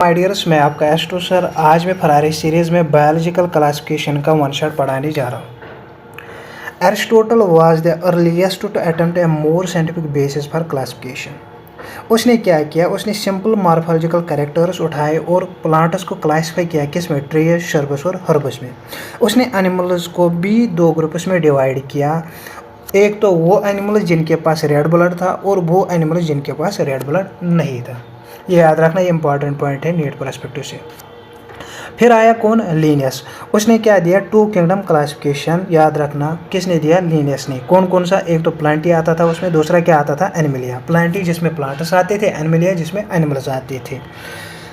My dears, मैं आपका astro sir. आज मैं फरारी सीरीज़ में बायोलॉजिकल क्लासिफिकेशन का वन शॉट पढ़ाने जा रहा हूँ। Aristotle was the earliest to attempt a more scientific basis for classification. उसने क्या किया, उसने सिंपल मॉर्फोलॉजिकल कैरेक्टर्स उठाए और प्लांट्स को क्लासिफाई किया, किस में, ट्रीज, शर्बस और हर्बस में। उसने एनिमल्स को भी दो ग्रुप्स में डिवाइड किया। एक तो वो एनिमल्स जिनके पास रेड ब्लड था और वो एनिमल्स जिनके पास रेड ब्लड नहीं था। ये याद रखना, ये इंपॉर्टेंट पॉइंट है नीट पर्सपेक्टिव से। फिर आया कौन, लीनियस। उसने क्या दिया, टू किंगडम क्लासिफिकेशन। याद रखना किसने दिया, लीनियस ने। कौन कौन सा, एक तो प्लांटी आता था उसमें, दूसरा क्या आता था, एनिमलिया। प्लांटी जिसमें प्लांट्स आते थे, एनिमलिया जिसमें एनिमल्स आते थे।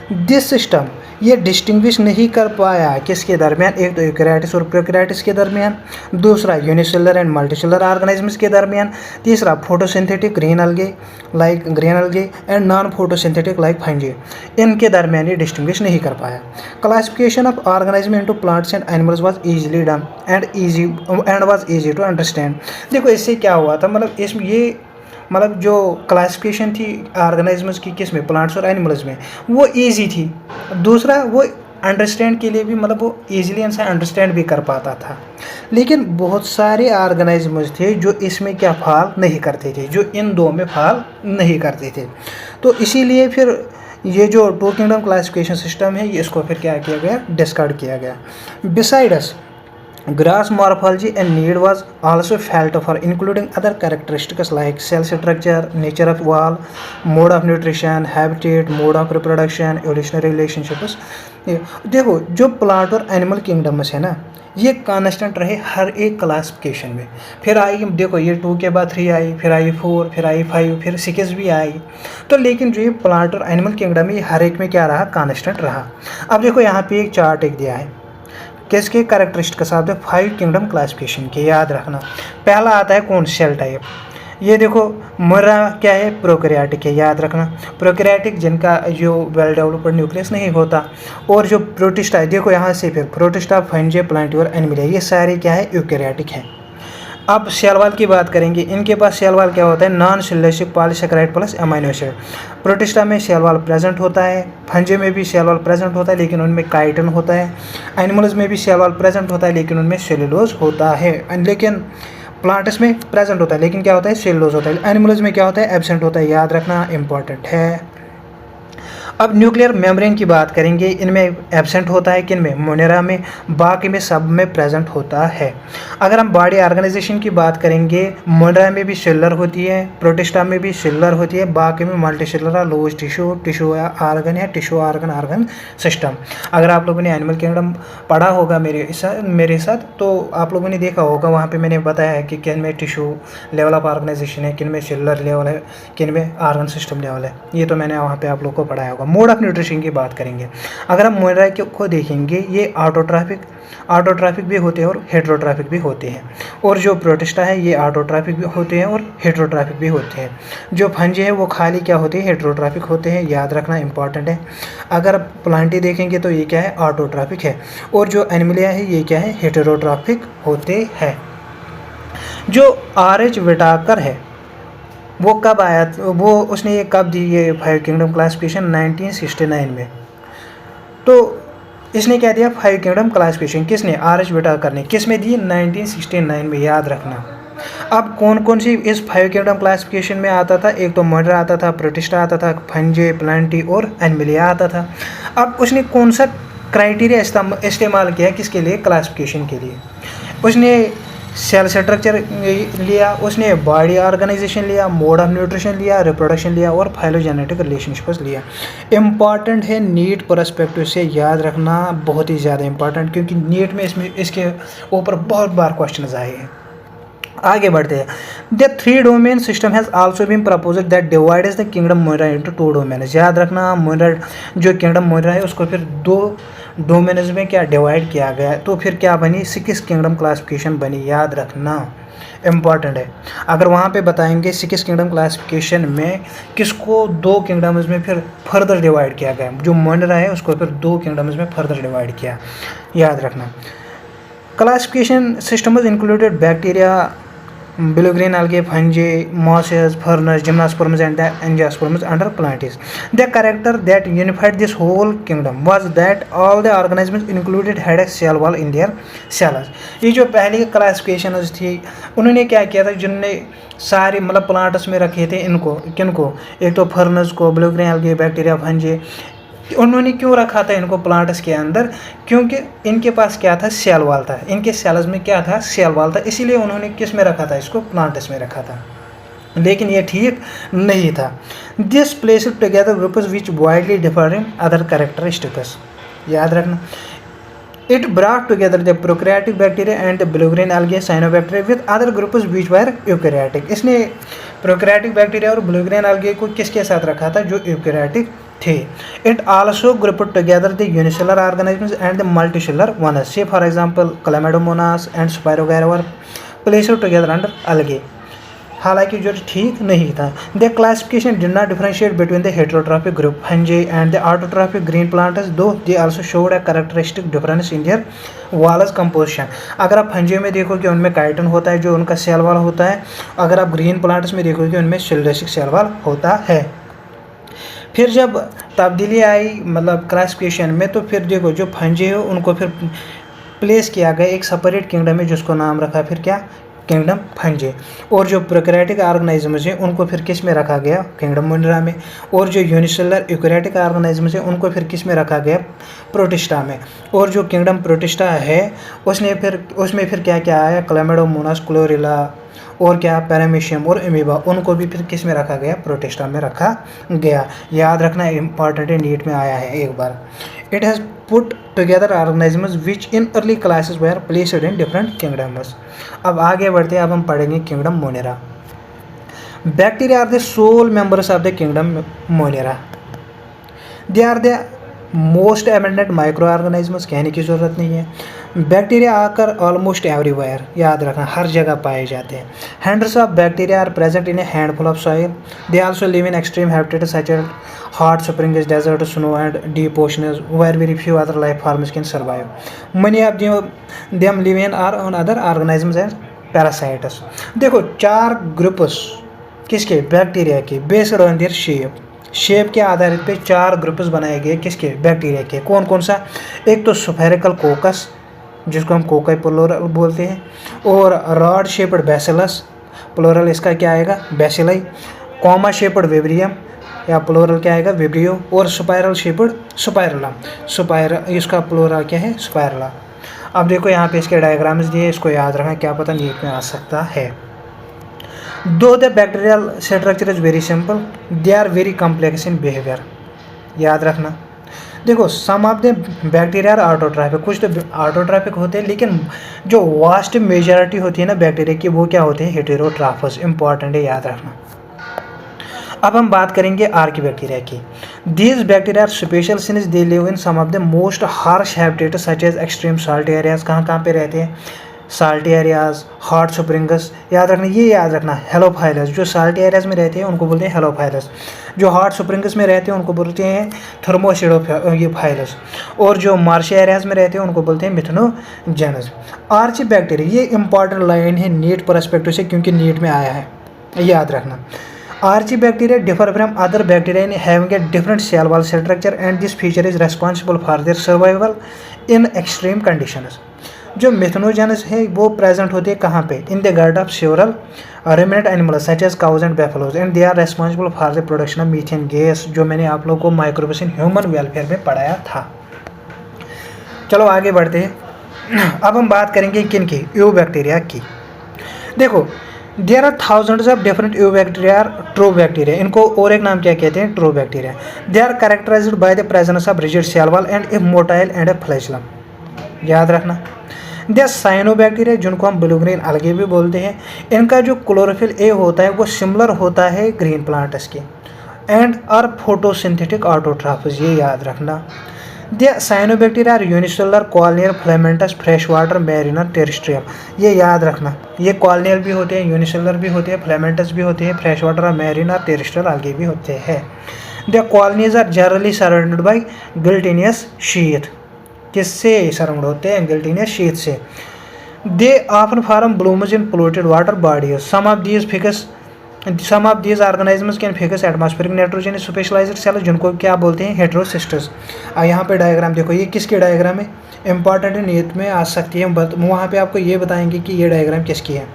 दिस सिस्टम ये डिस्टिंग्विश नहीं कर पाया किसके दरमियान, एक तो यूकैरियोट्स और प्रोकैरियोट्स के दरमियान, दूसरा यूनिसेलुलर एंड मल्टीसेलुलर ऑर्गेनिजम्स के दरमियान, तीसरा photosynthetic green algae and non photosynthetic like fungi, इनके दरमियान ये डिस्टिंग्विश नहीं कर पाया। Classification of organism into plants and animals was easily done and was easy to understand. देखो इससे क्या हुआ था, मतलब इसमें ये जो क्लासिफिकेशन थी ऑर्गेनिजम्स की, किस में, प्लांट्स और एनिमल्स में, वो इजी थी। दूसरा वो अंडरस्टैंड के लिए भी, वो इजीली इनसे अंडरस्टैंड भी कर पाता था। लेकिन बहुत सारे ऑर्गेनिजम्स थे जो इसमें क्या फॉल नहीं करते थे, जो इन दो में फॉल नहीं करते थे। तो इसीलिए फिर ये जो टू किंगडम क्लासिफिकेशन सिस्टम है, ये इसको फिर क्या किया गया, डिस्कार्ड किया गया। Besides gross morphology and need was also felt for including other characteristics like cell structure, nature of wall, mode of nutrition, habitat, mode of reproduction, evolutionary relationships। देखो जो प्लांट और एनिमल किंगडम्स है ना, ये constant रहे हर एक classification में। फिर आई, देखो ये 2 के बाद 3 आई, फिर आई 4, फिर आई 5, फिर 6 भी आई। तो लेकिन जो ये प्लांट और एनिमल किंगडम है, हर एक में क्या रहा, कांस्टेंट रहा। अब देखो यहाँ पे एक चार्ट एक दिया है, किसके कैरेक्टरिस्टिक के साथ, 5 किंगडम क्लासिफिकेशन के। याद रखना पहला आता है कौन, सेल टाइप। ये देखो मुर्रा क्या है, प्रोकैरियोटिक है। याद रखना प्रोकैरियोटिक जिनका जो वेल डेवलप्ड न्यूक्लियस नहीं होता। और जो प्रोटिस्टा है, देखो यहाँ से फिर प्रोटिस्टा, फंजी, प्लांटी और एनिमलिया, ये सारे क्या है, यूकैरियोटिक हैं। अब सेल वॉल की बात करेंगे, इनके पास सेल वॉल क्या होता है, non cellulosic polysaccharide plus amino acid. Protista में सेल वॉल प्रेजेंट होता है, फंजी में भी सेल वॉल प्रेजेंट होता है लेकिन उनमें काइटिन होता है। एनिमल्स में भी सेल वॉल प्रेजेंट होता है लेकिन उनमें सेलुलोज होता है। लेकिन प्लांट्स में प्रेजेंट होता है लेकिन क्या होता है, सेलुलोज होता है। एनिमल्स में क्या होता है, एब्सेंट होता है। याद रखना इंपॉर्टेंट है। अब न्यूक्लियर मेम्ब्रेन की बात करेंगे, इनमें एब्सेंट होता है, किन में, मोनेरा में, बाकी में सब में प्रेजेंट होता है। अगर हम बॉडी ऑर्गेनाइजेशन की बात करेंगे, मोनेरा में भी सेलुलर होती है, प्रोटिस्टा में भी सेलुलर होती है, बाकी में मल्टी सेलुलर, लोज टिश्यू ऑर्गन या टिश्यू ऑर्गन सिस्टम। अगर आप लोगों ने एनिमल किंगडम पढ़ा होगा मेरे साथ, तो आप लोगों ने देखा होगा, वहाँ पर मैंने बताया है कि किन में टिश्यू लेवल ऑफ ऑर्गेनाइजेशन है, किन में सेलुलर लेवल है, किन में ऑर्गन सिस्टम लेवल है। ये तो मैंने वहाँ पर आप लोग को पढ़ाया होगा। मोड ऑफ न्यूट्रिशन की बात करेंगे, अगर हम मोनेरा को देखेंगे, ये ऑटोट्राफिक भी होते हैं और हेटेरोट्राफिक भी होते हैं। और जो प्रोटिस्टा है, ये ऑटोट्राफिक भी होते हैं और हेटेरोट्राफिक भी होते हैं। जो फंजी है वो खाली क्या होते हैं, हेटेरोट्राफिक होते हैं। याद रखना इंपॉर्टेंट है। अगर प्लांटी देखेंगे तो ये क्या है, ऑटोट्राफिक है। और जो एनिमलिया है, ये क्या है, हेटेरोट्राफिक होते हैं। जो आर.एच. व्हिटाकर है, वो कब आया, वो उसने ये कब दी, ये 5 किंगडम क्लासिफिकेशन 1969 में। तो इसने क्या दिया, 5 किंगडम क्लासिफिकेशन, किसने, आर.एच. व्हिटाकर ने। किस में दी, 1969 में। याद रखना। अब कौन कौन सी इस 5 किंगडम क्लासिफिकेशन में आता था, एक तो मोनेरा आता था, प्रोटिस्टा आता था, फंजी, प्लांटी और एनिमलिया आता था। अब उसने कौन सा क्राइटेरिया इस्तेमाल किया किसके लिए, क्लासिफिकेशन के लिए। उसने सेल स्ट्रक्चर लिया, उसने बॉडी ऑर्गेनाइजेशन लिया, मोड ऑफ न्यूट्रिशन लिया, रिप्रोडक्शन लिया और फाइलोजेनेटिक रिलेशनशिप्स लिया। इंपॉर्टेंट है नीट पर्सपेक्टिव से, याद रखना बहुत ही ज़्यादा इंपॉर्टेंट, क्योंकि नीट में इसके ऊपर बहुत बार क्वेश्चन आए हैं। आगे बढ़ते हैं। The 3 domain system has also been proposed that divides the kingdom Monera into 2 domains. याद रखना मोनेरा, जो किंगडम मोनेरा है, उसको फिर 2 डोमेन्स में क्या डिवाइड किया गया है। तो फिर क्या बनी, 6 किंगडम क्लासिफिकेशन बनी। याद रखना इम्पॉर्टेंट है। अगर वहाँ पे बताएंगे 6 किंगडम क्लासिफिकेशन में किसको 2 किंगडम्स में फिर फर्दर डिवाइड किया गया, जो मोनेरा है उसको फिर 2 किंगडम्स में फर्दर डिवाइड किया। याद रखना। Classification system included bacteria, blue green algae, fungi, mosses, ferns, gymnosperms and the angiosperms under plantae. The character that unified this whole kingdom was that all the organisms included had a cell wall in their cells. ये जो पहली classification थी उन्होंने क्या किया था, जिनने सारे मतलब प्लांट्स में रखे थे इनको किनको, एक तो फर्नस को, blue green algae, bacteria, fungi, उन्होंने क्यों रखा था इनको प्लांट्स के अंदर, क्योंकि इनके पास क्या था, सेल वाल था, इनके सेल्स में क्या था, सेल वाल था, इसीलिए उन्होंने किस में रखा था, इसको प्लांट्स में रखा था। लेकिन ये ठीक नहीं था। This place together groups which widely differ in other characteristics, याद रखना। It brought together the prokaryotic bacteria and the blue-green algae cyanobacteria with other groups which were eukaryotic. इसने prokaryotic bacteria और blue-green algae को किसके साथ रखा था, जो eukaryotic थे। It also grouped together the unicellular organisms and the multicellular ones. Say for example, Chlamydomonas and Spirogyra were placed together under algae. हालांकि जो ठीक नहीं था। The classification did not differentiate between the heterotrophic group fungi and the autotrophic green plants, though they also showed a characteristic difference in their walls composition. अगर आप fungi में देखो कि उनमें काइटिन होता है जो उनका सेल वाल होता है, अगर आप ग्रीन प्लांट्स में देखो कि उनमें सिल्डेसिक सेल वाल होता है। फिर जब तब्दीली आई मतलब क्लासिफिकेशन में, तो फिर देखो जो फंजी हो उनको फिर प्लेस किया गया एक सेपरेट किंगडम में जिसको नाम रखा फिर क्या, किंगडम फंजी। और जो प्रोकैरियोटिक ऑर्गेनिजम्स हैं उनको फिर किस में रखा गया, किंगडम मोनेरा में। और जो यूनिसेलुलर यूकैरियोटिक ऑर्गेनिजम्स हैं उनको फिर किस में रखा गया, प्रोटिस्टा में। और जो किंगडम प्रोटिस्टा है उसमें फिर क्या क्या आया, क्लैमिडोमोनास, क्लोरेला और क्या, पैरामीशियम और अमीबा, उनको भी फिर किस में रखा गया, प्रोटिस्टा में रखा गया। याद रखना, इंपॉर्टेंट है, नीट में आया है एक बार। It has put together organisms which in early classes were placed in different kingdoms. अब आगे बढ़ते हैं, अब हम पढ़ेंगे kingdom Monera. Bacteria are the sole members of the kingdom Monera. They are the most abundant microorganisms, कहने की ज़रूरत नहीं है। बैक्टीरिया आकर ऑलमोस्ट एवरीवेयर, याद रखना, हर जगह पाए जाते हैं। Hundreds of bacteria are present in a handful of soil. They also live in extreme habitats such as hot springs, desert, snow and deep oceans where very few other life forms can survive. Many of them live in or on other organisms and parasites. देखो चार groups किसके, bacteria के, based on their shape के आधारित पे चार groups बनाए गए किसके, बैक्टीरिया के। कौन कौन सा, एक तो स्फेरिकल कोकस जिसको हम कोकाई प्लोरल बोलते हैं, और रॉड शेप्ड बैसिलस, प्लोरल इसका क्या आएगा, बैसिलाई। कॉमा शेप्ड विब्रियम या प्लोरल क्या आएगा, विब्रियो। और स्पाइरल शेप्ड स्पाइरला, इसका प्लोरल क्या है, स्पाइरला। अब देखो यहाँ पे इसके डायग्राम्स दिए, इसको याद रखना, क्या पता नीट में आ सकता है। Though the bacterial structure is very simple, they are very complex in behaviour, याद रखना। देखो some of the bacteria are autotrophic, कुछ तो ऑटोट्रॉपिक होते हैं, लेकिन जो वास्ट मेजॉरिटी होती है ना बैक्टीरिया की, वो क्या होते हैं, हेटेरोट्रॉफस। इंपॉर्टेंट है, याद रखना। अब हम बात करेंगे आर्की बैक्टीरिया की। These bacteria are special since they live in some of the most harsh habitats such as extreme salt areas. कहाँ पे रहते हैं, साल्ट एरियाज, हॉट स्प्रिंग्स, याद रखना, ये याद रखना। हेलोफाइलस, जो साल्ट एरियाज में रहते हैं उनको बोलते हैं हेलोफाइलस। जो हॉट स्प्रिंग्स में रहते हैं उनको बोलते हैं थर्मोसिडोफाइलस। और जो मार्श एरियाज में रहते हैं उनको बोलते हैं मिथनोजेनस। आर्ची बैक्टीरिया, ये इंपॉर्टेंट लाइन है नीट परस्पेक्टिव से, क्योंकि नीट में आया है, याद रखना। Archibacteria differ from other bacteria in having a different cell wall structure and this feature is responsible for their survival in extreme conditions. जो मिथनोजेनस है वो प्रेजेंट होती है कहाँ पे, in the gut of several ruminant animals such as cows and buffaloes and they are responsible for the production of methane gas, जो मैंने आप लोगों को माइक्रोब्स इन ह्यूमन वेलफेयर में पढ़ाया था। चलो आगे बढ़ते हैं। अब हम बात करेंगे किन की, यू बैक्टीरिया की। देखो there are thousands of different eubacteria, true bacteria, इनको और एक नाम क्या कहते हैं, true bacteria. They are characterised by the presence of rigid cell wall and a motile and a flagellum, याद रखना। दे साइनोबैक्टीरिया, जिनको हम ब्लू ग्रीन अलगे भी बोलते हैं, इनका जो क्लोरोफिल ए होता है वो सिमिलर होता है ग्रीन प्लांट्स के, एंड आर फोटोसिंथेटिक ऑटोट्रॉफस, ये याद रखना। The cyanobacteria are unicellular, colonial, filamentous, fresh water, marine, terrestrial, ये याद रखना। ये कॉलोनियल भी होते हैं, यूनिसेलुलर भी होते हैं, फिलामेंटस भी होते हैं, फ्रेश वाटर और मैरिनर, टेरेस्ट्रियल आगे भी होते हैं। The colonies are generally surrounded by gelatinous sheath, किससे सराउंड होते हैं, गिल्टिनियस शीथ से। They often form blooms in polluted water bodies, some of these organisms can fix atmospheric nitrogen specialized cells, जिनको क्या बोलते हैं, हेटेरोसिस्टस। यहाँ पे डायग्राम देखो, ये किसकी डायग्राम है, इंपॉर्टेंट है, नीट में आ सकती है, वहाँ पे आपको ये बताएंगे कि ये डायग्राम किसकी है,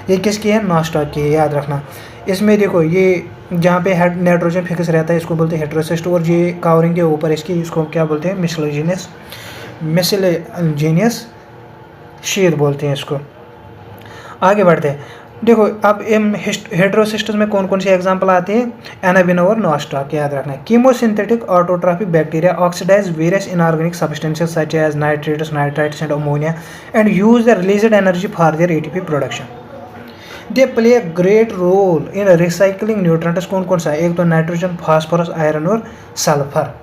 ये किसकी है, नॉस्टॉक की है, याद रखना। इसमें देखो ये जहाँ पे नाइट्रोजन फिक्स रहता है इसको बोलते हैं हेटेरोसिस्ट, और ये कावरिंग के ऊपर इसको क्या बोलते हैं, मिसलेजीनियस शीर बोलते हैं इसको। आगे बढ़ते हैं, देखो अब इन हेटेरोसिस्टस में कौन कौन से एग्जांपल आते हैं, एनाबिनो और नॉस्टॉक, याद रखना। Chemosynthetic autotrophic bacteria oxidize various inorganic substances such as nitrates, nitrites and ammonia and use the released energy for their ATP production. They play a great role in recycling nutrients, कौन कौन सा, एक तो nitrogen, phosphorus, iron और sulphur.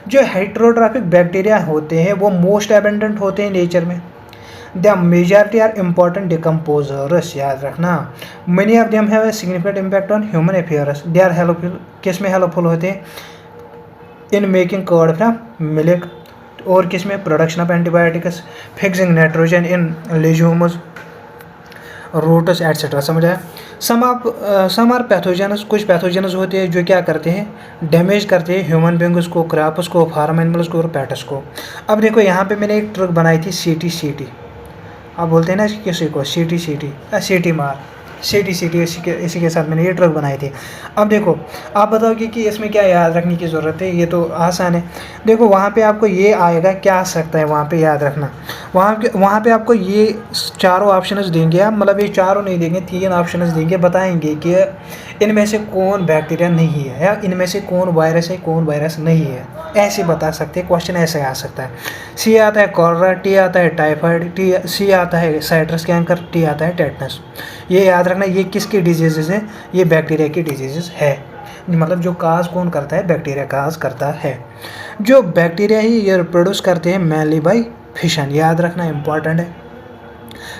जो heterotrophic bacteria होते हैं वो मोस्ट एबेंडेंट होते हैं नेचर में। The majority are important decomposers, याद रखना। Many of them have a significant impact on human affairs, they are helpful, किस में हेल्पफुल होते हैं, in making curd from milk, और किस में, production of antibiotics, fixing nitrogen in legumes, roots etcetera, समझ आया। सम आर पैथोजेनस, कुछ पैथोजेनस होते हैं जो क्या करते हैं, डैमेज करते हैं ह्यूमन बींग्स को, क्रॉप्स को, फार्म एनिमल्स को और पैट्स को। अब देखो यहाँ पे मैंने एक ट्रिक बनाई थी, सीटी, आप बोलते हैं ना किसी को सीटी मार, सीटी इसी के साथ मैंने ये ट्रिक बनाई थी। अब देखो आप बताओगे कि इसमें क्या याद रखने की ज़रूरत है, ये तो आसान है। देखो वहाँ पे आपको ये आएगा, क्या आ सकता है वहाँ पे, याद रखना। वहाँ पे आपको ये चारों ऑप्शंस देंगे, आप मतलब ये चारों नहीं देंगे, 3 ऑप्शंस देंगे, बताएंगे कि इनमें से कौन बैक्टीरिया नहीं है या इनमें से कौन वायरस है, कौन वायरस नहीं है, ऐसे बता सकते हैं। क्वेश्चन ऐसे आ सकता है। सी आता है कॉलरा, टी आता है टाइफाइड, सी आता है साइट्रस कैंकर, टी आता है टेटनस। ये याद रखना, ये किसकी डिजीज़ है, ये बैक्टीरिया की डिजीज़ है, मतलब जो काज कौन करता है, बैक्टीरिया काज करता है। जो बैक्टीरिया ही ये प्रोड्यूस करते हैं मेनली बाई फिशन, याद रखना, इंपॉर्टेंट है।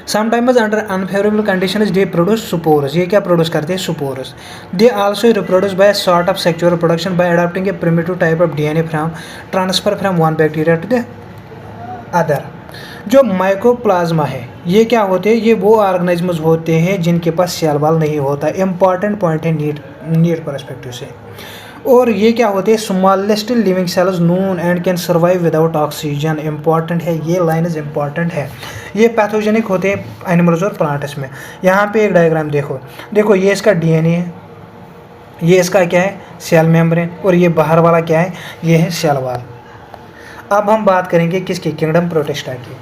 Sometimes under unfavourable conditions they produce spores, ये क्या प्रोड्यूस करते हैं, spores. They also reproduce by sort of sexual production by adopting a primitive type of DNA from transfer from one bacteria to the other. जो mycoplasma है ये क्या होते हैं, ये वो ऑर्गेनिजम्स होते हैं जिनके पास सेल वॉल नहीं होता, इंपॉर्टेंट पॉइंट है नीट पर्सपेक्टिव से। और ये क्या होते हैं, smallest living cells known and can survive without oxygen, important है, ये लाइन इज इंपॉर्टेंट है। ये पैथोजेनिक होते हैं एनिमल्स और प्लांट्स में। यहाँ पे एक डायग्राम देखो ये इसका डीएनए है, ये इसका क्या है, सेल मेम्ब्रेन, और ये बाहर वाला क्या है, ये है सेल वॉल। अब हम बात करेंगे किसकी, किंगडम प्रोटिस्टा की।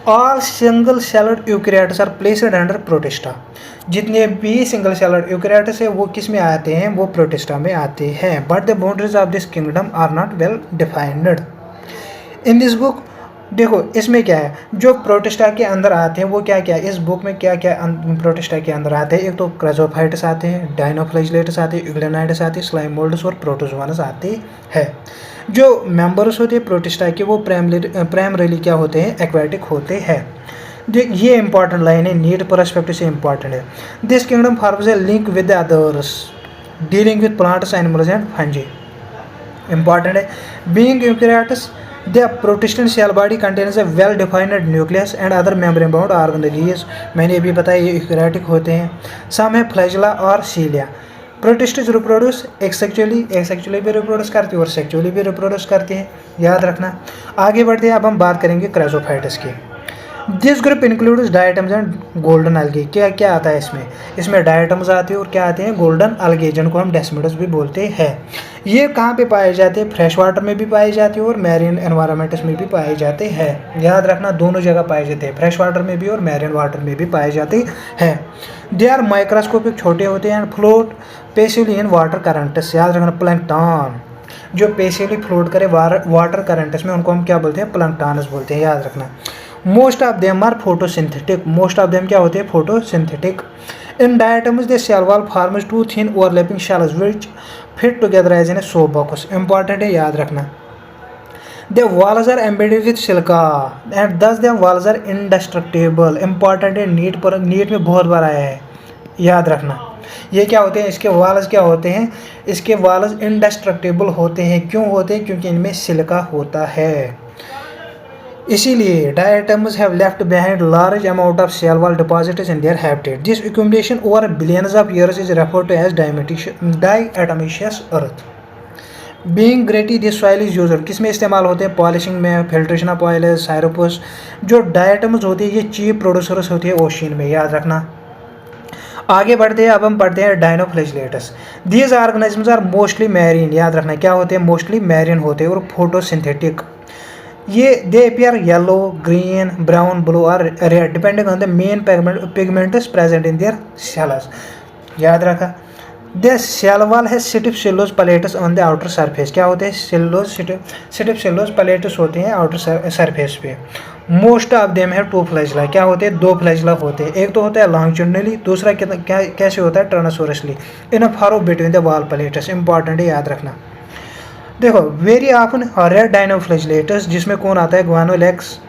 All single celled eukaryotes are placed under Protista, जितने भी सिंगल सेलड यूकैरियोट्स है वो किस में आते हैं, वो प्रोटिस्टा में आते हैं। But the boundaries of this kingdom are not well defined in this book. देखो इसमें क्या है, जो प्रोटिस्टा के अंदर आते हैं वो क्या क्या है, इस बुक में क्या क्या प्रोटिस्टा के अंदर आते हैं, एक तो क्राइजोफाइट्स आते हैं, डाइनोफ्लैजेलेट्स आते हैं, यूग्लिनाइड्स आते हैं, स्लाइम मोल्ड्स और प्रोटोजोआन्स आते हैं। जो मेंबर्स होते हैं प्रोटिस्टा के वो प्राइमरीली क्या होते हैं, एक्वेटिक होते हैं। ये इंपॉर्टेंट लाइन है, नीट पर्सपेक्टिव से इंपॉर्टेंट है। This kingdom forms a link with the others dealing with plants, animals and fungi, important है। Being eukaryotes the protistan cell body contains a well defined nucleus and other membrane bound organelles, मैंने अभी बताया ये eukaryotic होते हैं। सम है flagella और सीलिया। प्रोटिस्ट्स reproduce एक्सेक्चुअली भी रिप्रोड्यूस करती है और सेक्चुअली भी रिप्रोड्यूस करती है, याद रखना। आगे बढ़ते हैं, अब हम बात करेंगे क्राइजोफाइट्स की। This group includes diatoms and golden अलगे। क्या क्या आता है इसमें डायटम्स आते हैं और क्या आते हैं, गोल्डन अलगे, जिनको हम डेस्मिडस भी बोलते हैं। ये कहाँ पे पाए जाते हैं, फ्रेश वाटर में भी पाए जाते हैं और मैरीन एनवायरनमेंट्स में भी पाए जाते हैं, याद रखना, दोनों जगह पाए जाते हैं, फ्रेश वाटर में भी और मैरीन वाटर में भी पाए जाते हैं। दे आर माइक्रोस्कोपिक, छोटे होते हैं, and float passively in water currents, याद रखना, प्लैंकटन, जो पैसिवली फ्लोट करे वाटर करंट्स में उनको हम क्या बोलते हैं, प्लैंकटन्स बोलते हैं, याद रखना। Most of them are photosynthetic, most of them क्या होते हैं, photosynthetic. In diatoms they cell wall forms two thin overlapping shells which fit together as in a soap box, important है, याद रखना। The walls are embedded with silica and thus the walls are indestructible, important है, NEET में बहुत बार आया है, याद रखना। ये क्या होते हैं, इसके वॉल्स क्या होते हैं, इसके वॉल्स इंडेस्ट्रक्टेबल होते हैं, क्यों होते हैं, क्योंकि इनमें सिलिका होता है। इसीलिए diatoms have left behind large amount of cell wall deposits in their habitat. This accumulation over billions of years is referred to as diatomaceous earth. Being gritty this soil is used, किस में इस्तेमाल होते हैं? Polishing में, filtration of oil, साइरोपस। जो diatoms होती है ये चीप प्रोड्यूसर्स होती है ओशियन में, याद रखना। आगे बढ़ते हैं, अब हम पढ़ते हैं dinoflagellates. These organisms are mostly marine, याद रखना क्या होते हैं? मोस्टली मैरीन होते हैं और फोटोसिंथेटिक। ये they appear yellow, green, brown, blue और red depending on the main pigments present in their cells, याद रखा। The cell wall has stiff cellulose plates on the outer surface, क्या होते हैं? सेलुलोज सिटिप सेलुलोज प्लेट्स होते हैं outer surface पे। Most of them have two flagella, क्या होते हैं? दो फ्लैजिला होते हैं। एक तो होता है लॉन्गिट्यूडिनली, दूसरा कैसे होता है? Transversely in a furrow between the wall plates. Important है, याद रखना। देखो वेरी ऑफन रेड डायनोफ्लैजिलेटस, जिसमें कौन आता है? Gonyaulax.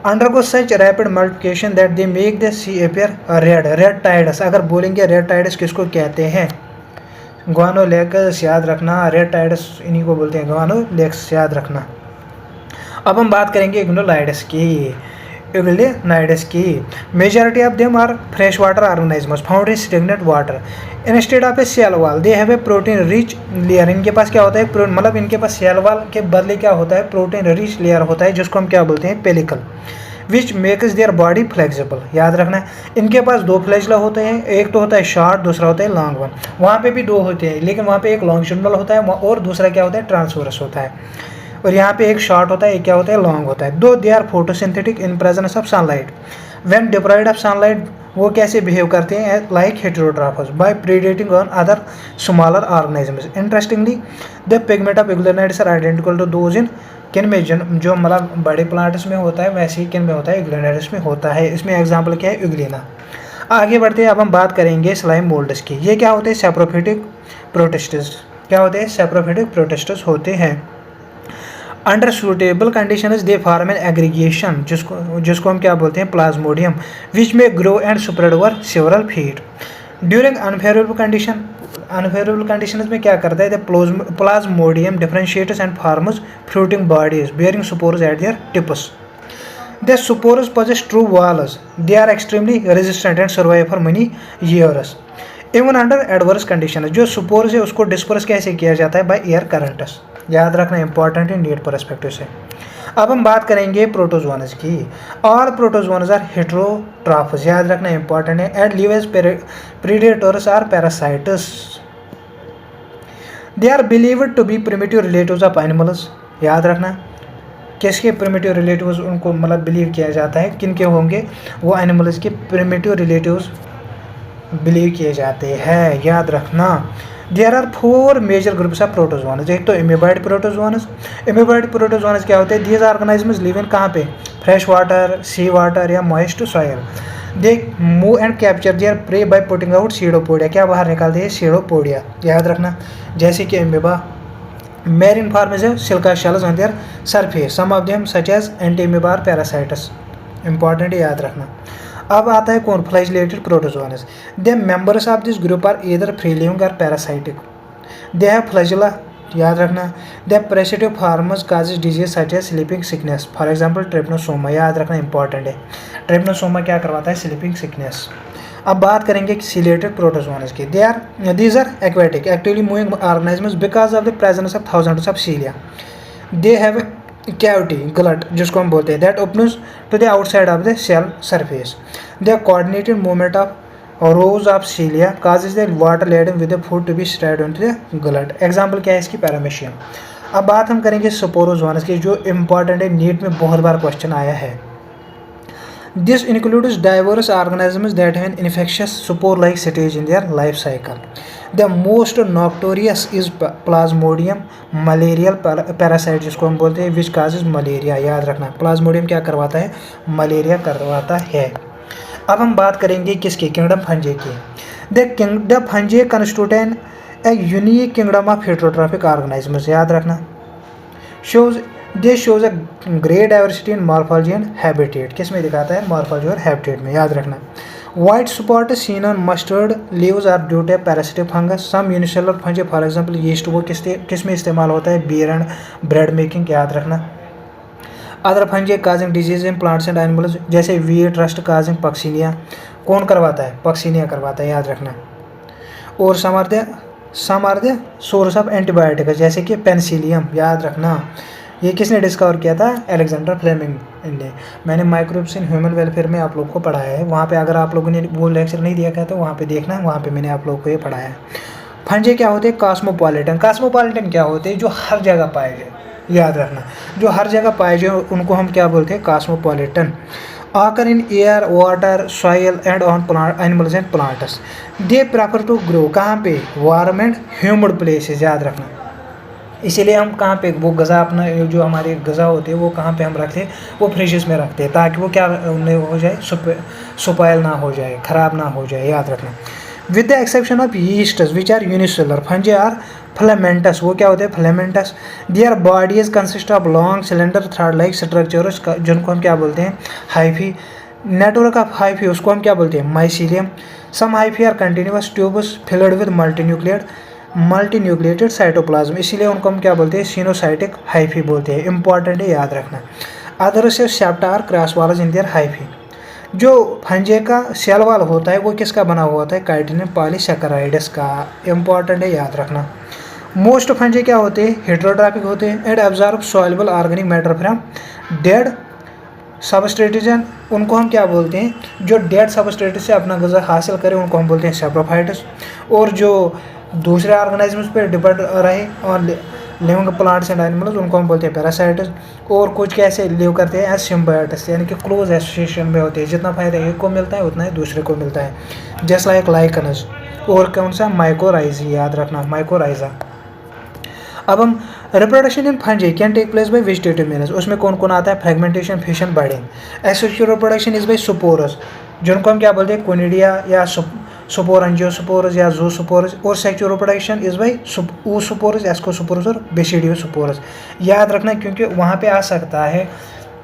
Undergo such rapid multiplication that they make the sea appear red tides. अगर बोलेंगे रेड टाइडस किसको कहते हैं? ग्वानोलेक्स, याद रखना। रेड टाइडस इन्हीं को बोलते हैं, ग्वानोलेक्स, याद रखना। अब हम बात करेंगे इग्नोलाइडस की। Majority of them are fresh water organisms found in stagnant water instead of a cell wall they have a protein rich layer. इनके पास क्या होता है? मतलब इनके पास सेल वॉल के बदले क्या होता है? प्रोटीन रिच लेयर होता है, जिसको हम क्या बोलते हैं? Pellicle, which makes their body flexible, याद रखना। इनके पास दो फ्लैजिला होते हैं, एक तो होता है शॉर्ट, दूसरा होता है लॉन्ग वन। वहाँ पे भी दो होते हैं, लेकिन वहाँ पे एक लॉन्गिट्यूडिनल होता है और दूसरा क्या होता है? ट्रांसवर्स होता है। और यहाँ पे एक शॉर्ट होता है, एक क्या होता है? लॉन्ग होता है। Though they are photosynthetic in presence of sunlight, when deprived of sunlight वो कैसे बिहेव करते हैं? Like heterotrophs by predating on other smaller organisms. Interestingly the pigment of euglenoids are identical to those in किन में? जो मतलब बड़े plants में होता है वैसे ही किन में होता है? इग्लेनाइड्स में होता है। इसमें एग्जाम्पल क्या है? इग्लिना। आगे बढ़ते हैं, अब हम बात करेंगे स्लाइम मोल्ड्स की। ये क्या होते हैं? Saprophytic protists. क्या होते हैं? सैप्रोफिटिक प्रोटिस्टस होते हैं। Under suitable conditions they form an aggregation, जिसको हम क्या बोलते हैं? प्लाज्मोडियम, विच में grow and spread over several feet. During unfavourable conditions में क्या करता है? The plasmodium differentiates and forms fruiting bodies bearing spores at their tips. The spores possess true walls. They are extremely resistant and survive for many years. Even under adverse condition. जो spores है उसको disperse कैसे किया जाता है? By air currents, याद रखना। Important है नीट परस्पेक्टिव से। अब हम बात करेंगे प्रोटोजोआन्स की। ऑल प्रोटोजोआन्स आर हेटेरोट्रॉफस, याद रखना। इंपॉर्टेंट है। And live as predators or parasites. They are believed to be primitive relatives of animals, याद रखना। किसके प्रिमिटिव रिलेटिव्स उनको मतलब बिलीव किया जाता है? किन के होंगे? वो एनिमल्स के प्रिमिटिव रिलेटिव्स बिलीव किए जाते हैं, याद रखना। There are 4 major groups of protozoans. एक तो एमीबाइड प्रोटोजोआन्स। एमीबाइड प्रोटोजोआन्स क्या होते हैं? दीज ऑर्गेनिजम्स लिव इन कहाँ पे? फ्रेश वाटर, सी वाटर या moist soil. They move and capture there pray by putting out pseudopodia, क्या बाहर निकालते हैं? सीडोपोडिया, याद रखना। जैसे कि amoeba, marine forms have silica shells on their surface, some of them such as antiamoeba or parasites. Important है, याद रखना। अब आता है कौन? Flagellated protozoans. The members of this group are either free living और पैरासाइटिक। दे हैव फ्लैजिला, याद रखना। The parasitic forms causes disease such as sleeping sickness, for example Trypanosoma, याद रखना। इंपॉर्टेंट है। ट्रिप्नोसोमा क्या करवाता है? Sleeping sickness. अब बात करेंगे सिलेटेड प्रोटोजोआन्स की। These are aquatic actively moving organisms because of the presence of thousands of cilia. They have a cavity, gullet, जिसको हम बोलते हैं, that opens to the outside of the cell surface. The coordinated movement of rows of cilia causes the water laden with the food to be spread on to the gullet. Example क्या है इसकी? Paramecium. अब बात हम करेंगे स्पोरोजोआन्स की, जो important है, नीट में बहुत बार क्वेश्चन आया है। This includes diverse organisms that have an infectious spore-like stage in their life cycle. The most notorious is Plasmodium malarial parasite, जिसको हम बोलते हैं, which causes malaria, याद रखना। Plasmodium क्या करवाता है? मलेरिया करवाता है। अब हम बात करेंगे किसकी? किंगडम फंजी की। The fungi constitute a unique kingdom of heterotrophic organisms, याद रखना। shows a great diversity in morphology and habitat। किस में दिखाता है? morphology और habitat में, याद रखना। white spot seen on mustard leaves are due to parasitic fungus। some unicellular fungi for example yeast वो किस में इस्तेमाल होता है? beer and bread making, याद रखना। Other fungi causing disease in plants and animals, जैसे वीट रस्ट काजिंग पक्सीनिया, कौन करवाता है? पक्सीनिया करवाता है, याद रखना। और some are the source of antibiotic, जैसे कि पेनिसिलियम, याद रखना। ये किसने डिस्कवर किया था? अलेक्जेंडर फ्लेमिंग ने। मैंने माइक्रोब्स इन ह्यूमन वेलफेयर में आप लोग को पढ़ाया है, वहाँ पे अगर आप लोगों ने वो लेक्चर नहीं दिया गया तो वहाँ पे देखना, वहाँ पे मैंने आप लोगों को ये पढ़ाया है। फंजे क्या होते हैं? कॉस्मोपॉलिटन। कॉस्मोपॉलिटन क्या होते हैं? जो हर जगह पाए जाए, याद रखना, जो हर जगह पाए जाए उनको हम क्या बोलते हैं? Cosmopolitan. Occur in air, water, soil and on plant animals and plants, they prefer to grow कहाँ पे? वार्म एंड ह्यूमिड प्लेसेस, याद रखना। इसीलिए हम कहाँ पे वो गज़ा अपना जो हमारे गज़ा होते हैं वो कहाँ पे हम रखते हैं? वो फ्रिजेस में रखते हैं, ताकि वो क्या हो जाए? सुपाइल ना हो जाए, ख़राब ना हो जाए, याद रखना। With the exception of yeasts which are unicellular, fungi are filamentous, वो क्या होते हैं? Filamentous. Their bodies consist of long cylinder thread like structures, जिनको हम क्या बोलते हैं? हाइफी। नेटवर्क ऑफ हाइफी, उसको हम क्या बोलते हैं? Mycelium. Some hyphae are continuous tubes filled with multinucleated cytoplasm, इसीलिए उनको हम क्या बोलते हैं? सिनोसाइटिक हाइफी बोलते हैं। इंपॉर्टेंट है, याद रखना। अदर से septa are cross walls in their hyphae, जो फंजे का सेल वाल होता है वो किसका बना हुआ होता है? काइटिन पॉलीसैकेराइड्स का। इंपॉर्टेंट है, याद रखना। मोस्ट फंजे क्या होते हैं? हेटेरोट्रॉपिक होते हैं and absorb soluble organic matter from dead substrates, उनको हम क्या बोलते हैं? जो डेड सबस्ट्रेट से अपना गज़ा हासिल करें उनको हम बोलते हैं सैप्रोफाइट्स। और जो दूसरे ऑर्गेनिजम्स पे डिपेंड रहे और लिविंग प्लांट्स एंड एनिमल्स, उनको हम बोलते हैं पैरासाइट्स। और कुछ कैसे लिव करते हैं? एज सिम्बायोटिक्स, यानी कि क्लोज एसोसिएशन में होते हैं, जितना फायदा एक को मिलता है उतना ही दूसरे को मिलता है, जस्ट लाइक लाइकनस। और कौन सा? माइकोराइजी, याद रखना, माइकोराइजा। अब हम reproduction in fungi can take place by vegetative means, उसमें कौन कौन आता है? Fragmentation, fission, budding. Asexual reproduction is by spores, जिनको हम क्या बोलते हैं? कोनिडिया या स्पोरेंजियोस्पोरस या ज़ूस्पोरस। और sexual reproduction is bye oospores, एस्कोस्पोरस और बेसिडियोस्पोरस, याद रखना, क्योंकि वहाँ पे आ सकता है,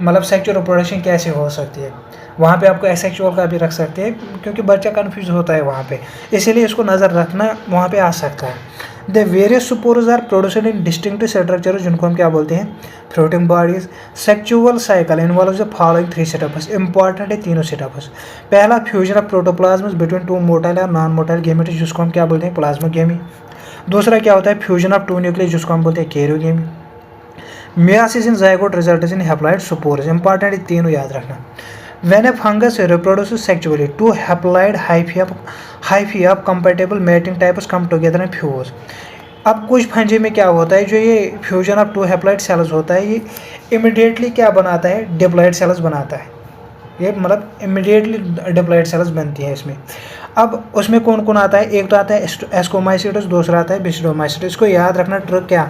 मतलब सेक्सुअल रिप्रोडक्शन कैसे हो सकती है, वहाँ पे आपको एसेक्सुअल का भी रख सकते हैं, क्योंकि बच्चा कंफ्यूज होता है वहाँ पे, इसीलिए इसको नज़र रखना, वहाँ पे आ सकता है। The various spores are produced in distinct structure, जिनको हम क्या बोलते हैं? Floating bodies. Sexual cycle involves the following 3 setups, important है तीनों सेटअप्स। पहला, fusion of protoplasm between 2 motile और नॉन मोटाइल गेमेट्स, जिसको हम क्या बोलते हैं? प्लाज्मोगेमी। दूसरा क्या होता है? फ्यूजन ऑफ 2 न्यूक्लियस, जिसको हम बोलते हैं karyogamy. Myiasis in zygote results in haploid spores, important है तीनों, याद रखना। When a fungus reproduces sexually, two haploid hyphae of compatible mating types come together and fuse. अब कुछ फंजे में क्या होता है? जो ये फ्यूजन ऑफ 2 हैप्लॉइड सेल्स होता है, ये इमिडिएटली क्या बनाता है? डिप्लॉइड सेल्स बनाता है। ये मतलब इमिडिएटली डिप्लॉइड सेल्स बनती हैं इसमें। अब उसमें कौन कौन आता है? एक तो आता है एस्कोमाइसिटस, दूसरा आता है बेसिडोमाइसिटस। इसको याद रखना, ट्रिक क्या?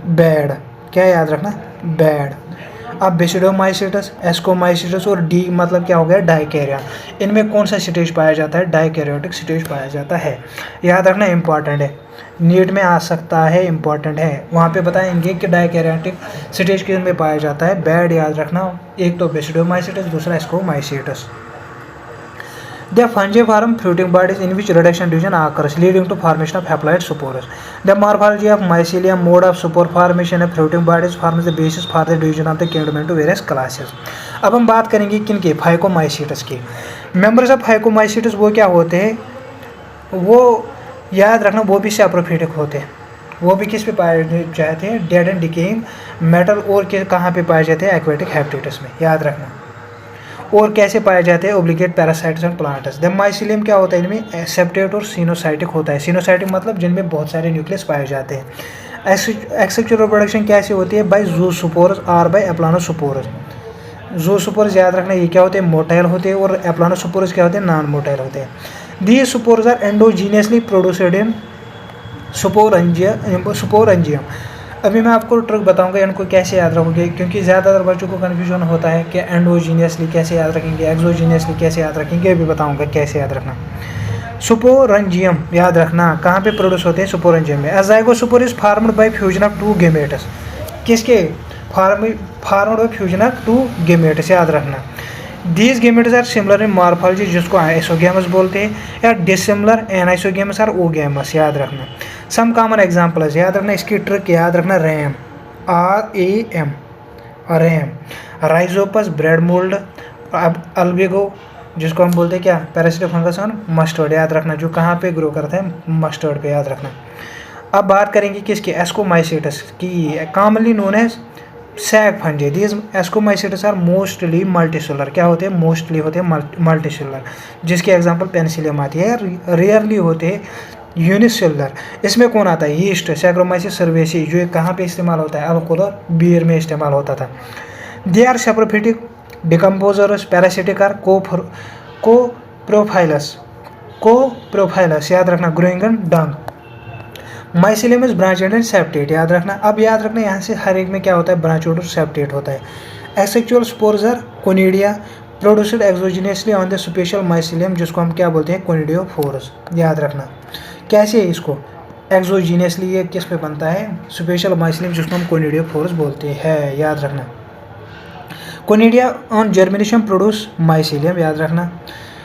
बैड, क्या याद रखना? बैड। अब बेसिडोमाइसिटस, एस्कोमाइसिटस और डी मतलब क्या हो गया? डाइकैरियन। इनमें कौन सा स्टेज पाया जाता है? डाइकैरियोटिक स्टेज पाया जाता है, याद रखना, इंपॉर्टेंट है, नीट में आ सकता है, इंपॉर्टेंट है। वहाँ पे बताएंगे कि डाइकैरियोटिक स्टेज किन में पाया जाता है। बैड याद रखना, एक तो बेसिडोमाइसिटस, दूसरा एस्कोमाइसिटस। The fungi form fruiting bodies in which reduction division occurs, leading to formation of haploid spores. The morphology of mycelium, mode of spore formation of fruiting bodies forms the basis for the division of the kingdom into various classes. अब हम बात करेंगे किनके? फाइकोमाइसिटस की। Members of फाइकोमाइसिटस वो क्या होते हैं? वो याद रखना, वो भी सैप्रोफिटिक होते हैं। वो भी किस पे पाए जाते हैं? Dead and decaying metal. और कहाँ पे पाए जाते हैं? एक्वेटिक हैबिटेट्स में, याद रखना। और कैसे पाए जाते हैं? Obligate parasites and plants. The mycelium क्या होता है? इनमें एसेप्टेट और सिनोसाइटिक होता है। सिनोसाइटिक मतलब जिनमें बहुत सारे न्यूक्लियस पाए जाते हैं। एक्सेक्सुअल रिप्रोडक्शन कैसे होती है? बाय ज़ूस्पोरस और बाय एप्लानोस्पोरस। ज़ूस्पोरस याद रखना, ये क्या होते हैं? मोटाइल होते हैं। और एप्लानोस्पोरस क्या होते हैं? नॉन मोटाइल होते हैं। These spores are endogenously produced in sporangium. अभी मैं आपको ट्रिक बताऊंगा, इनको कैसे याद रखोगे, क्योंकि ज़्यादातर बच्चों को कन्फ्यूजन होता है कि एंडोजीनियसली कैसे याद रखेंगे, एक्सोजीनियसली कैसे याद रखेंगे, अभी बताऊंगा कैसे याद रखना। स्पोरेंजियम याद रखना, कहाँ पे प्रोड्यूस होते हैं? स्पोरेंजियम में। Zygospore is formed by fusion of 2 gametes, किसके? Formed by fusion of 2 gametes, याद रखना। These gametes are similar in morphology, जिसको आइसोगेमस बोलते हैं, या डिसिमिलर एनाइसोगेमस और ओगेमस, याद रखना। सम कॉमन एग्जाम्पल्स याद रखना, इसकी ट्रिक याद रखना, RAM, RAM, RAM, Rhizopus, bread mould, अब अल्बिगो जिसको हम बोलते हैं क्या, पैरासिटिक फंगस ऑन मस्टर्ड, याद रखना, जो कहाँ पे ग्रो करता है, मस्टर्ड पे, याद रखना। अब बात करेंगे किसकी, एस्कोमाइसिटस की, commonly known as sac fungi. These ascomycetes are mostly multicellular, क्या होते हैं, मोस्टली होते हैं मल्टीसेलुलर, जिसके एग्जांपल पेनिसिलियम आती है, रेयरली होते हैं यूनिसेलुलर। इसमें कौन आता है, यीस्ट, सैक्रोमाइसिस सर्वेसी, जो कहाँ पे इस्तेमाल होता है, अल्कोहल बियर में इस्तेमाल होता था। They are saprophytic, decomposers, parasitic or coprophilous, याद रखना, growing and dung. Mycelium is branched and septate, याद रखना। अब याद रखना यहाँ से हर एक में क्या होता है, ब्रांचेड और सेप्टेट होता है। Asexual spores are conidia, produced exogenously on the special mycelium, जिसको हम क्या बोलते हैं, कोनिडियोफोरस, याद रखना। कैसे है इसको, एक्सोजिनियसली ये किस पे बनता है, सुपेशियल माइसिलियम, जिसको हम कोनिडियोफोरस बोलते हैं, याद रखना। Conidia on germination produce mycelium, याद रखना।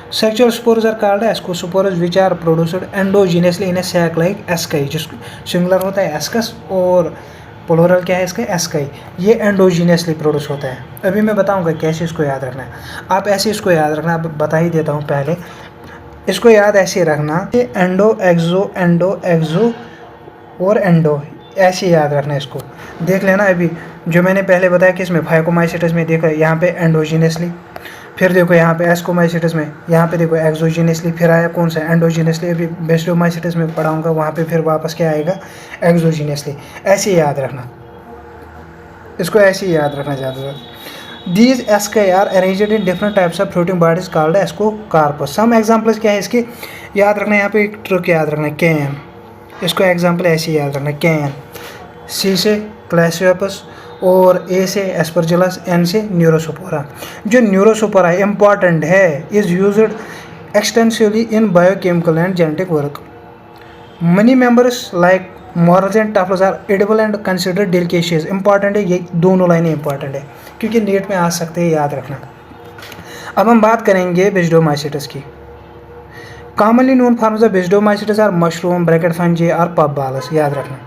Sexual spores are called ascospores which are produced endogenously in a sac like asci, जिसको सिंगुलर होता है एस्कस और प्लूरल क्या है इसका, एस्काई। ये एंडोजीनियसली प्रोड्यूस होता है। अभी मैं बताऊंगा कैसे इसको याद रखना है। आप ऐसे इसको याद रखना, आप बता ही देता हूँ पहले। इसको याद ऐसे रखना, एंडो एक्सो और एंडो, ऐसे याद रखना। इसको देख लेना, अभी जो मैंने पहले बताया कि इसमें फाइकोमाइसिटस में देखो यहाँ पे एंडोजीनियसली, फिर देखो यहाँ पे एस्कोमाइसिटस में, यहाँ पे देखो एक्सोजीनियसली, फिर आया कौन सा, एंडोजीनियसली। अभी बेस्टोमाइसिटस में पढ़ाऊंगा, वहाँ पे फिर वापस क्या आएगा, एक्सोजीनियसली। ऐसे ही याद रखना, इसको ऐसे ही याद रखना ज़्यादा। These asci are arranged in different types of floating bodies called ascocarps. Some examples क्या है इसके, याद रखना। यहाँ पे एक ट्रिक याद रखना, कैन, इसको एग्जाम्पल ऐसे ही याद रखना, कैन। सी से क्लैसियोपस और ए से एस्परजिलस, एन से न्यूरोसोपोरा। जो न्यूरोसोपोरा इम्पॉर्टेंट है, is used extensively in biochemical and genetic work. Many members like morels and truffles are edible and considered delicacies. Important है, ये दोनों लाइनें इंपॉर्टेंट है क्योंकि नीट में आ सकते हैं, याद रखना। अब हम बात करेंगे बेसिडोमाइसिटस की। Commonly known forms of basidiomycetes are mushroom, bracket fungi और पफबॉल्स, याद रखना।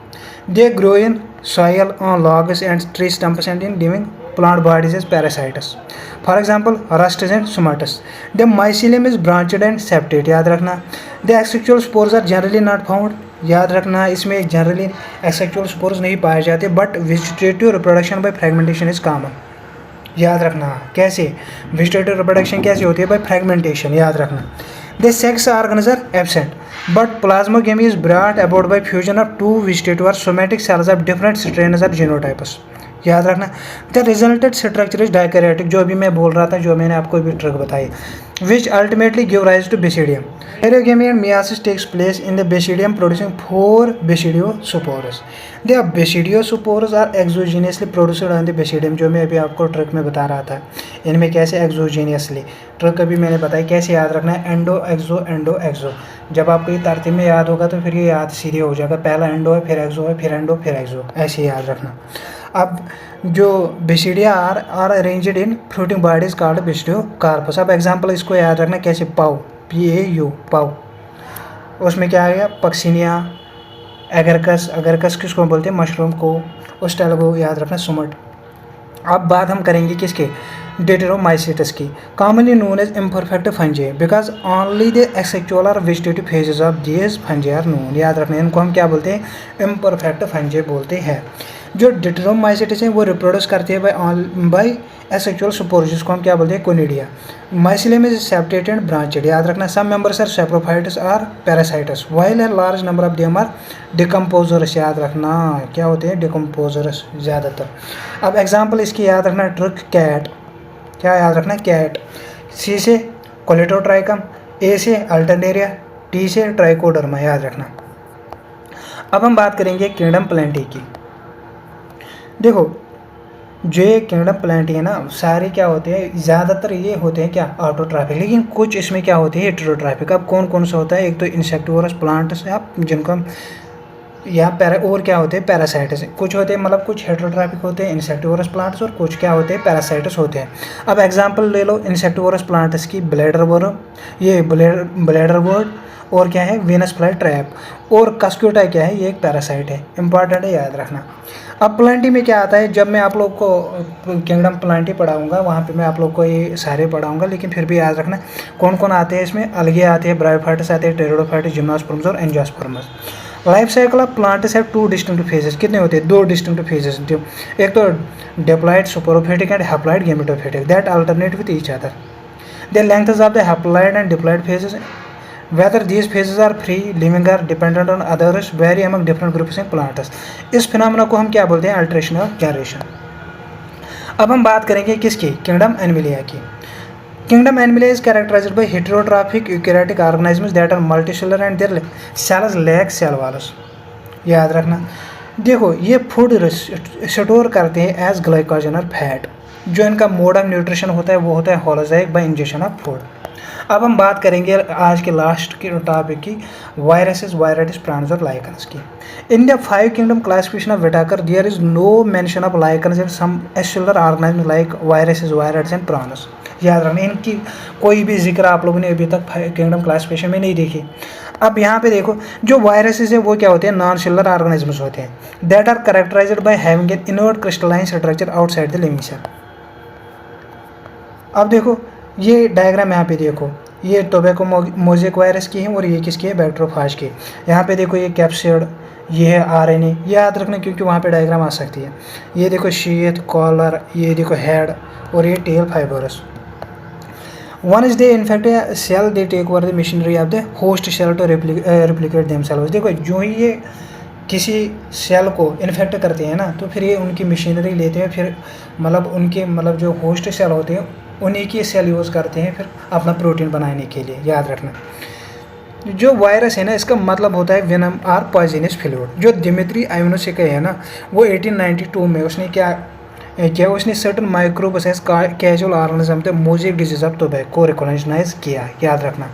They grow in soil, on logs and tree stumps and in living plant bodies as parasites. For example, rustus and somatus. The mycelium is branched and septate, याद रखना। The asexual spores are generally not found, याद रखना। इसमें generally asexual spores नहीं पाए जाते, but vegetative reproduction by fragmentation is common, याद रखना। कैसे vegetative reproduction कैसे होती है, by fragmentation, याद रखना। The sex organs are absent, but plasmogamy is brought about by fusion of two vegetative or somatic cells of different strains or genotypes, याद रखना। The resulted structure is dikaryotic, जो अभी मैं बोल रहा था, जो मैंने आपको अभी ट्रिक बताई, which ultimately give rise to basidium. Karyogamy and meiosis takes place in the basidium producing 4 basidiospores. The basidiospores are exogenously produced on the basidium, जो मैं अभी आपको ट्रिक में बता रहा था। इनमें कैसे एक्सोजीनियसली, ट्रिक अभी मैंने बताई कैसे याद रखना है, एंडो एक्सो। जब आपको ये तरतीब में याद होगा तो फिर ये याद सीधे हो जाएगा, पहला एंडो है, फिर एक्सो है, फिर एंडो, फिर एक्सो, ऐसे याद रखना। अब जो basidia are arranged in fruiting bodies called basidiocarps. अब एग्जांपल इसको याद रखना कैसे, पाउ, PAU, पाउ, उसमें क्या आ गया, पक्सिनिया, अगरकस किसको बोलते हैं, मशरूम को, ओस्टेल्गो, याद रखना, सुमट। अब बात हम करेंगे किसके, डेटेरोमाइसिटस की। Commonly known as imperfect fungi because only the asexual और vegetative phases of these fungi are known, याद रखना। इनको हम क्या बोलते हैं, इम्परफेक्ट फंजी बोलते हैं। जो डेटेरोमाइसिटस है वो रिप्रोड्यूस करती है बाय एसेक्सुअल स्पोर, जिसको हम क्या बोलते हैं, conidia. Mycelium is septate and branched, याद रखना। Some members are saprophytes are parasites while a large number of them are decomposers, याद रखना। क्या होते हैं, डिकम्पोजर्स ज़्यादातर। अब एग्जाम्पल इसकी याद रखना, ट्रिक, कैट, क्या याद रखना, कैट। सी से कोलेटोट्राइकम, ए से अल्टरनेरिया, टी से ट्राइकोडर्मा, याद रखना। अब हम बात करेंगे किंगडम प्लेंटी की। देखो जो ये किंगडम प्लेंटी है ना, सारे क्या होते हैं, ज़्यादातर ये होते हैं क्या, ऑटोट्रॉफिक, लेकिन कुछ इसमें क्या होते हैं, हेटेरोट्रॉफिक। अब कौन कौन सा होता है, एक तो इंसेक्टिवोरस प्लांट्स है, आप जिनको हम या और क्या होते हैं पैरासाइट्स, कुछ होते हैं मतलब कुछ हेटेरोट्रॉपिक होते हैं इंसेक्टिवोरस प्लांट्स और कुछ क्या होते हैं पैरासाइट्स होते हैं। अब एग्जांपल ले लो इंसेक्टिवोरस प्लांट्स की, ब्लैडर वर्म, ये ब्लैडर वर्ड, और क्या है वीनस फ्लाई ट्रैप, और कस्क्यूटा क्या है ये एक पैरासाइट है, इंपॉर्टेंट है याद रखना। अब प्लांटी में क्या आता है, जब मैं आप लोग को किंगडम प्लांटी पढ़ाऊंगा वहाँ पे मैं आप लोग को ये सारे पढ़ाऊंगा, लेकिन फिर भी याद रखना कौन कौन आते हैं इसमें। अलगे आते हैं, ब्रायोफाइट्स आते हैं, टेरिडोफाइट्स, जिम्नोस्पर्म्स और angiosperms. Life cycle of plants have 2 distinct phases, कितने होते हैं 2 डिस्टिंक्ट फेजेस, एक तो diploid sporophytic and haploid gametophytic that alternate with each other. The lengths of the haploid and diploid phases whether these phases are free living or dependent on others vary among different groups in plants। इस phenomena को हम क्या बोलते हैं, alteration of generation. अब हम बात करेंगे किसकी, किंगडम एनिमलिया की। Kingdom Animalia is characterised by heterotrophic eukaryotic organisms that are multicellular and their cells lack cell walls. याद रखना, देखो ये फूड स्टोर करते हैं एज ग्लाइकोजन और फैट। जो इनका मोड ऑफ न्यूट्रिशन होता है वो होता है होलोजाइक बाय इंजेक्शन ऑफ फूड। अब हम बात करेंगे आज के लास्ट के टॉपिक की, वायरसेस, वायराइटिस, प्लांट्स और लाइकन्स की। In the 5 kingdom classification of Whittaker there is no mention of lichens and some acellular organism like viruses, viroids and plants. याद रखना, इनकी कोई भी जिक्र आप लोगों ने अभी तक किंगडम क्लासिफिकेशन में नहीं देखी। अब यहाँ पे देखो, जो वायरसेस है वो क्या होते हैं, नॉन सेलुलर ऑर्गेनिजम्स होते हैं that are characterised by having an inert crystalline structure outside the living cell. अब देखो ये डायग्राम यहाँ पे देखो, ये टोबैको मोज़ेक वायरस की है और ये किसकी है, बैक्टीरियोफाज की। यहाँ पे देखो ये कैप्सिड, ये है आरएनए, ये याद रखना क्योंकि वहाँ पे डायग्राम आ सकती है। ये देखो शीथ, कॉलर, ये देखो हेड और ये tail fibres. One is they infect cell they take over the machinery of the host cell to replicate themselves. देखो जो ही ये किसी सेल को इन्फेक्ट करते हैं ना, तो फिर ये उनकी मशीनरी लेते हैं, फिर मतलब उनके मतलब जो होस्ट सेल होते हैं उन्हीं की सेल यूज़ करते हैं फिर अपना प्रोटीन बनाने के लिए। याद रखना, जो वायरस है ना इसका मतलब होता है वेनम आर पॉइजनस फ्लूइड। जो दिमित्री आयोनोसिका है ना, वो 1892 में उसने क्या उसने certain microbes as causal organism the mosaic disease of tobacco recognise किया। याद रखना,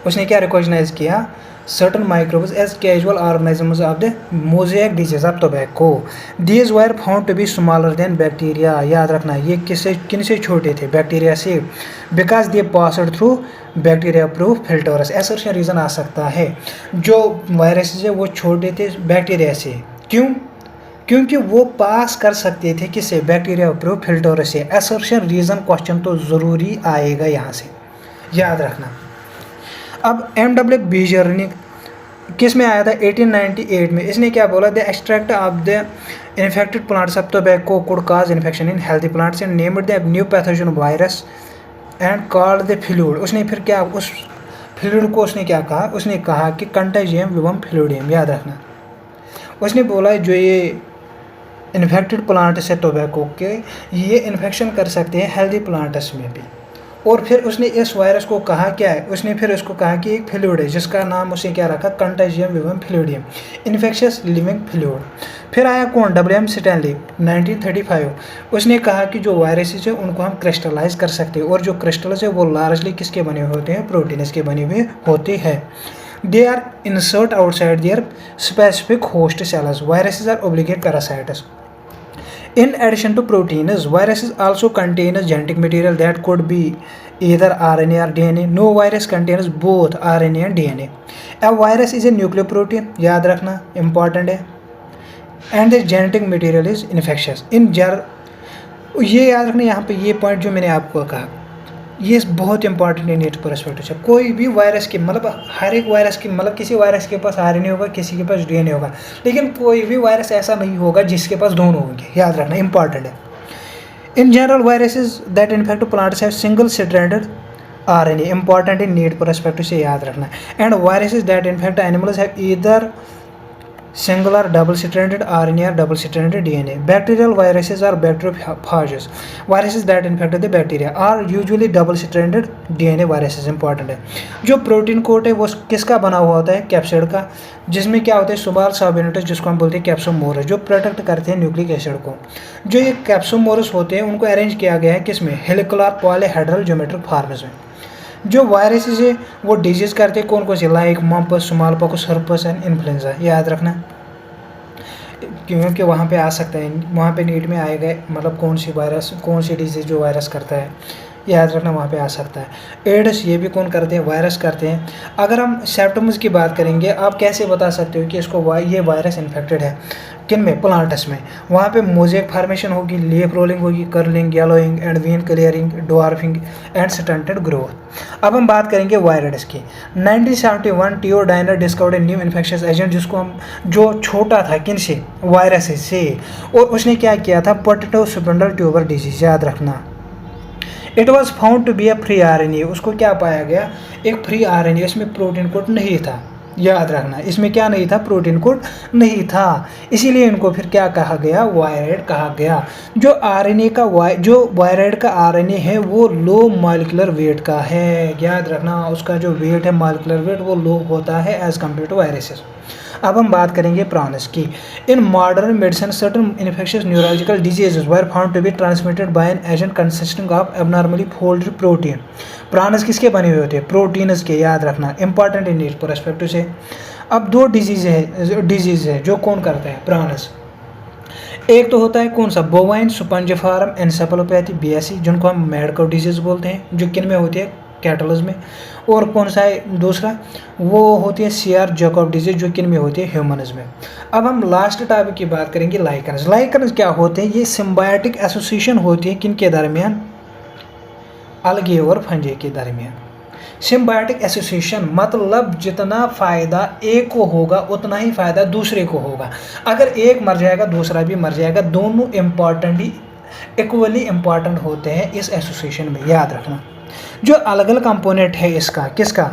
उसने क्या रिकॉग्नाइज किया, certain microbes as casual organisms of the mosaic disease of tobacco. These were found to be smaller than bacteria. याद रखना, ये किनसे छोटे थे, बैक्टीरिया से, because they passed through bacteria proof filters। ऐसा रीज़न आ सकता है, जो वायरसेस है वो छोटे थे बैक्टीरिया से। क्यों? क्योंकि वो पास कर सकते थे किससे, बैक्टीरिया प्रूफ फिल्टर से। असर्शन रीज़न क्वेश्चन तो ज़रूरी आएगा यहाँ से, याद रखना। अब M.W. बीजर किस में आया था, 1898 में। इसने क्या बोला, the extract of the infected plants of tobacco could cause infection in healthy plants and named the new pathogen virus and called the fluid. उसने फिर क्या, उस फ्लूइड को उसने क्या कहा, उसने कहा कि कंटाजियम विवम फ्लूइडियम। याद रखना, उसने बोला जो ये इन्फेक्टेड प्लांट्स है टोबैको के, ये इन्फेक्शन कर सकते हैं हेल्दी प्लांट्स में भी। और फिर उसने इस वायरस को कहा क्या है, उसने फिर उसको कहा कि एक फ्लूइड है जिसका नाम उसने क्या रखा, कंटाजियम विवम फ्लूइडियम, इन्फेक्शियस लिविंग फ्लूइड। फिर आया कौन, W.M. स्टैनली 1935। उसने कहा कि जो वायरसेस है उनको हम क्रिस्टलाइज कर सकते हैं, और जो क्रिस्टल्स है वो लार्जली किसके बने हुए होते हैं, प्रोटीन्स के बने हुए होते हैं। They are inert outside their specific host cells. Viruses are obligate parasites. In addition to proteins, viruses also contain a genetic material that could be either RNA or DNA. No virus contains both RNA and DNA. A virus is a nucleoprotein, याद रखना important है, and the genetic material is infectious. ये याद रखना, यहाँ पे ये point जो मैंने आपको कहा ये बहुत इंपॉर्टेंट है नीट परस्पेक्टिव से। कोई भी वायरस की मतलब हर एक वायरस की मतलब किसी वायरस के पास RNA होगा, किसी के पास DNA होगा, लेकिन कोई भी वायरस ऐसा नहीं होगा जिसके पास दोनों होंगे। याद रखना, इंपॉर्टेंट है। In general viruses that infect plants have single stranded RNA, important है नीट परस्पेक्टिव से, याद रखना। And viruses that infect animals have either singular double-stranded RNA or double-stranded DNA. Bacterial viruses are bacteriophages. Viruses that infect the bacteria are usually double-stranded DNA viruses. Important है। जो protein coat है वो किसका बना हुआ होता है, कैप्सिड का, जिसमें क्या होता है, सुबाल साबिनेटस, जिसको हम बोलते हैं कैप्सोमोरस, जो प्रोटेक्ट करते हैं न्यूक्लिक एसिड को। जो ये कैप्सोमोरस होते हैं उनको अरेंज किया गया है किसमें, हेलिकुलर पॉलीहेड्रल ज्योमेट्रिक फॉर्म्स में। जो वायरसेस है वो डिजीज़ करते हैं कौन कौन से, like mumps, small pox, herpes and influenza, याद रखना क्योंकि वहाँ पे आ सकता है, वहाँ पे नीट में आएगा मतलब कौन सी वायरस, कौन सी डिजीज़ जो वायरस करता है, याद रखना वहाँ पे आ सकता है। एड्स ये भी कौन करते हैं, वायरस करते हैं। अगर हम सिम्पटम्स की बात करेंगे, आप कैसे बता सकते हो कि इसको ये वायरस इन्फेक्टेड है, किन में, प्लांट्स में। वहाँ पे मोज़ेक फॉर्मेशन होगी, लीफ रोलिंग होगी, curling, yellowing and when clearing, dwarfing and stunted growth. अब हम बात करेंगे वायरस की। 1971 टियो dinar discovered a new infectious agent, जिसको हम, जो छोटा था किन से, वायरस से, और उसने क्या किया था, पोटैटो स्पिंडल ट्यूबर डिजीज, याद रखना। It was found to be a free RNA, उसको क्या पाया गया, एक फ्री RNA, इसमें प्रोटीन कोड नहीं था, याद रखना इसमें क्या नहीं था, प्रोटीन कोड नहीं था, इसीलिए इनको फिर क्या कहा गया, वायराइड कहा गया। जो RNA का जो वायराइड का RNA है वो लो मॉलिक्यूलर वेट का है, याद रखना उसका जो वेट है, मॉलिक्यूलर वेट, वो लो होता है एज कम्पेयर टू वायरसेस। अब हम बात करेंगे प्रॉन्स की। In modern medicine certain infectious neurological diseases were found to be transmitted by an agent consisting of abnormally folded protein. Prions किसके बने हुए होते हैं, प्रोटीन्स के, याद रखना, इंपॉर्टेंट इन इस परस्पेक्टिव से। अब दो डिजीज है जो कौन करता है, प्रॉन्स। एक तो होता है कौन सा, बोवाइन स्पंजिफॉर्म एन्सेफेलोपैथी BSE, जिनको हम मैड काउ डिजीज बोलते हैं, जो किन में होती है, कैटल्स में। और कौन सा है दूसरा, वो होती है CR जैकब डिजीज, जो किन में होती है, ह्यूमन्स में। अब हम लास्ट टॉपिक की बात करेंगे, लाइकन्स। लाइकन्स क्या होते हैं, ये सिम्बायोटिक एसोसिएशन होती है किन के दरमियान, अलगे और फंजे के दरमियान। सिम्बायोटिक एसोसिएशन मतलब जितना फ़ायदा एक को होगा उतना ही फ़ायदा दूसरे को होगा। अगर एक मर जाएगा दूसरा भी मर जाएगा, दोनों इक्वली इम्पॉर्टेंट होते हैं इस एसोसिएशन में, याद रखना। जो अलग अलग कंपोनेंट है इसका, किसका,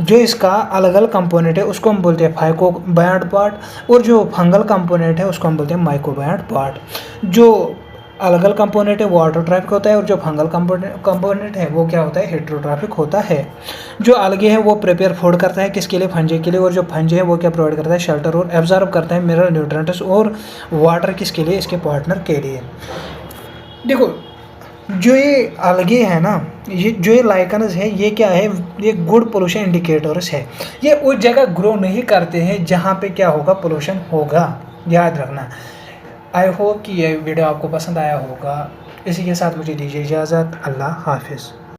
जो इसका अलग अलग कंपोनेंट है उसको हम बोलते हैं फाइकोबायंट पार्ट, और जो फंगल कंपोनेंट है उसको हम बोलते हैं माइकोबायंट पार्ट। जो अलग अलग कंपोनेंट है वो ऑटोट्रॉपिक होता है, और जो फंगल कंपोनेंट है वो क्या होता है, हेटेरोट्रॉपिक होता है। जो अलगे है वो प्रिपेयर फूड करता है किसके लिए, फंजे के लिए, और जो फंजे है वो क्या प्रोवाइड करता है, शेल्टर और एब्जॉर्ब करता है मिनरल न्यूट्रिएंट्स और वाटर किसके लिए, इसके पार्टनर के लिए। देखो जो ये अलगे है ना, ये जो ये लाइकन्स है, ये क्या है, ये गुड पोल्यूशन इंडिकेटर्स है। ये उस जगह ग्रो नहीं करते हैं जहाँ पे क्या होगा, पोल्यूशन होगा, याद रखना। आई होप कि ये वीडियो आपको पसंद आया होगा। इसी के साथ मुझे दीजिए इजाज़त। अल्लाह हाफिज़।